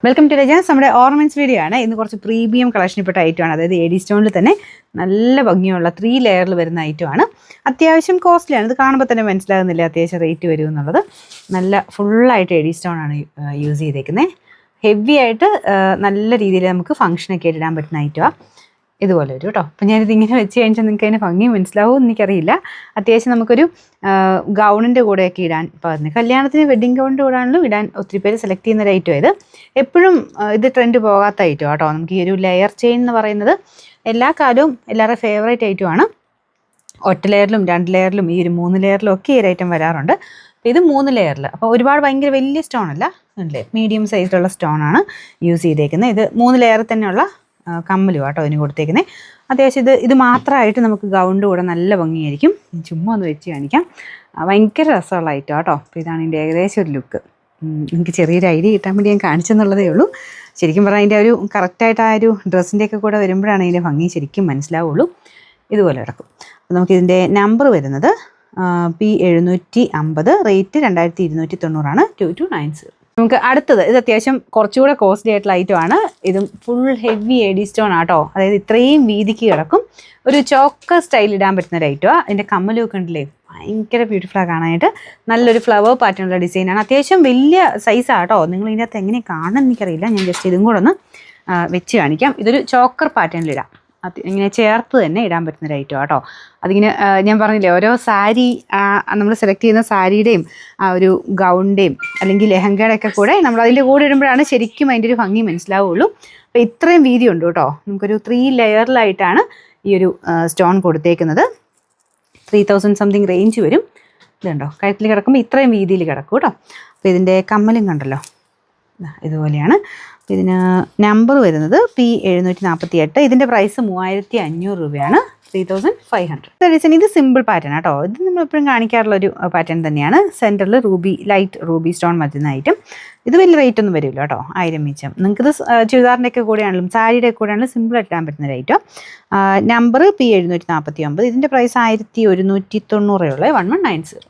Welcome to രജാസ്. നമ്മുടെ ornaments video ആണ്. ഇന്ന് കുറച്ച് പ്രീമിയം കളക്ഷനിൽപ്പെട്ട ഐറ്റമാണ്. അതായത് എഡി സ്റ്റോണിൽ തന്നെ നല്ല ഭംഗിയുള്ള 3 ലെയറിൽ വരുന്ന ഐറ്റമാണ്. അത്യാവശ്യം കോസ്റ്റ്ലിയാണ്. ഇത് കാണുമ്പോൾ തന്നെ മനസ്സിലാകുന്നില്ല അത്യാവശ്യം റേറ്റ് വരും എന്നുള്ളത്. നല്ല ഫുള്ളായിട്ട് എഡി സ്റ്റോൺ ആണ് യൂസ് ചെയ്തേക്കുന്നത്. ഹെവി ആയിട്ട് നല്ല രീതിയിൽ നമുക്ക് ഫംഗ്ഷനൊക്കെ ഇടാൻ പറ്റുന്ന ഐറ്റമാണ്. ഇതുപോലെ വരും കേട്ടോ. അപ്പം ഞാനിത് ഇങ്ങനെ വെച്ച് കഴിഞ്ഞാൽ നിങ്ങൾക്ക് അതിന് ഭംഗി മനസ്സിലാവും എനിക്കറിയില്ല. അത്യാവശ്യം നമുക്കൊരു ഗൗണിൻ്റെ കൂടെയൊക്കെ ഇടാൻ പറ്റുന്നത്. കല്യാണത്തിന് വെഡ്ഡിങ് ഗൗണിൻ്റെ കൂടെ ആണെങ്കിലും ഇടാൻ ഒത്തിരി പേര് സെലക്ട് ചെയ്യുന്ന ഒരു ഐറ്റം ഇത്. എപ്പോഴും ഇത് ട്രെൻഡ് പോകാത്ത ഐറ്റം കേട്ടോ. നമുക്ക് ഈ ഒരു ലെയർ ചെയിൻ എന്ന് പറയുന്നത് എല്ലാ കാലവും എല്ലാവരുടെ ഫേവറേറ്റ് ഐറ്റമാണ്. ഒറ്റ ലെയറിലും 2 ലെയറിലും ഈ ഒരു 3 ലെയറിലും ഒക്കെ ഈ ഒരു ഐറ്റം വരാറുണ്ട്. അപ്പോൾ ഇത് 3 ലെയറിൽ. അപ്പോൾ ഒരുപാട് ഭയങ്കര വലിയ സ്റ്റോൺ അല്ല, അല്ലേ, മീഡിയം സൈസിലുള്ള സ്റ്റോണാണ് യൂസ് ചെയ്തേക്കുന്നത്. ഇത് 3 ലെയറിൽ തന്നെയുള്ള കമ്മലും കേട്ടോ ഇതിന് കൊടുത്തേക്കുന്നത്. അത്യാവശ്യം ഇത് മാത്രമായിട്ട് നമുക്ക് ഗൗണിൻ്റെ കൂടെ നല്ല ഭംഗിയായിരിക്കും. ചുമ്മാ ഒന്ന് വെച്ച് കാണിക്കാം. ഭയങ്കര രസമുള്ള ഐറ്റം കേട്ടോ. അപ്പോൾ ഇതാണ് ഇതിൻ്റെ ഏകദേശം ഒരു ലുക്ക്. എനിക്ക് ചെറിയൊരു ഐഡിയ കിട്ടാൻ വേണ്ടി ഞാൻ കാണിച്ചെന്നുള്ളതേ ഉള്ളൂ. ശരിക്കും പറഞ്ഞാൽ അതിൻ്റെ ഒരു കറക്റ്റായിട്ട് ആ ഒരു ഡ്രസ്സിൻ്റെയൊക്കെ കൂടെ വരുമ്പോഴാണ് അതിൻ്റെ ഭംഗി ശരിക്കും മനസ്സിലാവുള്ളൂ. ഇതുപോലെ കിടക്കും. അപ്പോൾ നമുക്കിതിൻ്റെ നമ്പർ വരുന്നത് P750, റേറ്റ് 2290 2290. നമുക്ക് അടുത്തത് ഇത് അത്യാവശ്യം കുറച്ചുകൂടെ കോസ്റ്റ്ലി ആയിട്ടുള്ള ഐറ്റമാണ്. ഇതും ഫുൾ ഹെവി എഡി സ്റ്റോൺ ആട്ടോ. അതായത് ഇത്രയും വീതിക്ക് കിടക്കും. ഒരു ചോക്കർ സ്റ്റൈൽ ഇടാൻ പറ്റുന്ന ഒരു ഐറ്റമാണ്. അതിൻ്റെ കമ്മലൊക്കെ ഉണ്ടല്ലേ, ഭയങ്കര ബ്യൂട്ടിഫുള്ളാണ് കാണാനായിട്ട്. നല്ലൊരു ഫ്ലവർ പാറ്റേണുള്ള ഡിസൈനാണ്. അത്യാവശ്യം വലിയ സൈസാണ് കേട്ടോ. നിങ്ങൾ ഇതിനകത്ത് എങ്ങനെ കാണുമെന്ന് എനിക്കറിയില്ല. ഞാൻ ജസ്റ്റ് ഇതും കൂടെ ഒന്ന് വെച്ച് കാണിക്കാം. ഇതൊരു ചോക്കർ പാറ്റേണിലിടാം. ഇങ്ങനെ ചേർത്ത് തന്നെ ഇടാൻ പറ്റുന്നൊരു ഐറ്റം കേട്ടോ. അതിങ്ങനെ ഞാൻ പറഞ്ഞില്ലേ, ഓരോ സാരി നമ്മൾ സെലക്ട് ചെയ്യുന്ന സാരിയുടെയും ആ ഒരു ഗൗണിൻ്റെയും അല്ലെങ്കിൽ ലെഹങ്കയുടെ ഒക്കെ കൂടെ നമ്മൾ അതിൻ്റെ കൂടെ ഇടുമ്പോഴാണ് ശരിക്കും അതിൻ്റെ ഒരു ഭംഗി മനസ്സിലാവുള്ളൂ. അപ്പോൾ ഇത്രയും വീതി ഉണ്ട് കേട്ടോ. നമുക്കൊരു 3 ലെയറിലായിട്ടാണ് ഈ ഒരു സ്റ്റോൺ കൊടുത്തേക്കുന്നത്. 3000 സംതിങ് റേഞ്ച് വരും. ഇതുണ്ടോ, കഴുത്തിൽ കിടക്കുമ്പോൾ ഇത്രയും വീതിയിൽ കിടക്കും കേട്ടോ. അപ്പോൾ ഇതിൻ്റെ കമ്മലും കണ്ടല്ലോ, ഇതുപോലെയാണ്. ഇതിന് നമ്പർ വരുന്നത് P748. ഇതിൻ്റെ പ്രൈസ് 3500 രൂപയാണ്. 3500. ഇത് സിമ്പിൾ പാറ്റേൺ കേട്ടോ. ഇത് നമ്മളെപ്പോഴും കാണിക്കാറുള്ള ഒരു പാറ്റേൺ തന്നെയാണ്. സെൻറ്ററിൽ ലൈറ്റ് റൂബി സ്റ്റോൺ മറ്റുന്ന ഐറ്റം. ഇത് വലിയ റേറ്റ് ഒന്നും വരില്ല കേട്ടോ, 1000 മിച്ചം. നിങ്ങൾക്കിത് ചുരിദാറിൻ്റെ ഒക്കെ കൂടെയാണെങ്കിലും സാരിയുടെ ഒക്കെ കൂടെയാണെങ്കിലും സിമ്പിളായിട്ട് ഇടാൻ പറ്റുന്ന ഒരു ഐറ്റം. Number P749. ഇതിൻ്റെ പ്രൈസ് 1190 1190.